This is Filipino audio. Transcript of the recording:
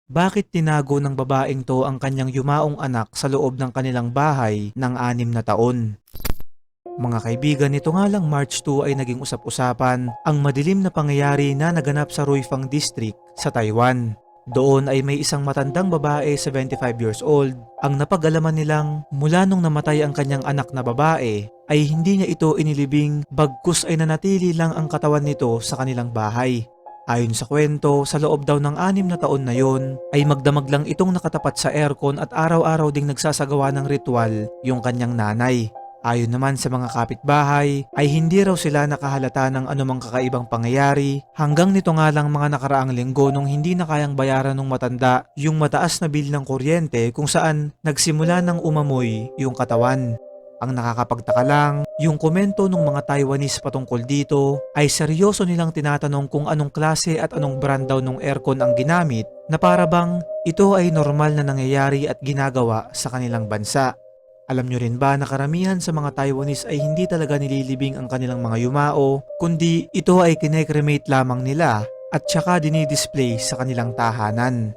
Bakit tinago ng babaeng to ang kanyang yumaong anak sa loob ng kanilang bahay ng 6 na taon? Mga kaibigan, nito nga lang March 2 ay naging usap-usapan ang madilim na pangyayari na naganap sa Ruifang District sa Taiwan. Doon ay may isang matandang babae, 75 years old, ang napag-alaman nilang mula nung namatay ang kanyang anak na babae ay hindi niya ito inilibing, bagkus ay nanatili lang ang katawan nito sa kanilang bahay. Ayon sa kwento, sa loob daw ng 6 na taon na yon ay magdamag lang itong nakatapat sa aircon at araw-araw ding nagsasagawa ng ritual yung kanyang nanay. Ayon naman sa mga kapitbahay ay hindi raw sila nakahalata ng anumang kakaibang pangyayari hanggang nito nga lang mga nakaraang linggo nung hindi na kayang bayaran ng matanda yung mataas na bill ng kuryente kung saan nagsimula ng umamoy yung katawan. Ang nakakapagtaka lang, yung komento ng mga Taiwanese patungkol dito ay seryoso nilang tinatanong kung anong klase at anong brand daw ng aircon ang ginamit na para bang ito ay normal na nangyayari at ginagawa sa kanilang bansa. Alam nyo rin ba na karamihan sa mga Taiwanese ay hindi talaga nililibing ang kanilang mga yumao, kundi ito ay kinekremate lamang nila at saka dinidisplay sa kanilang tahanan.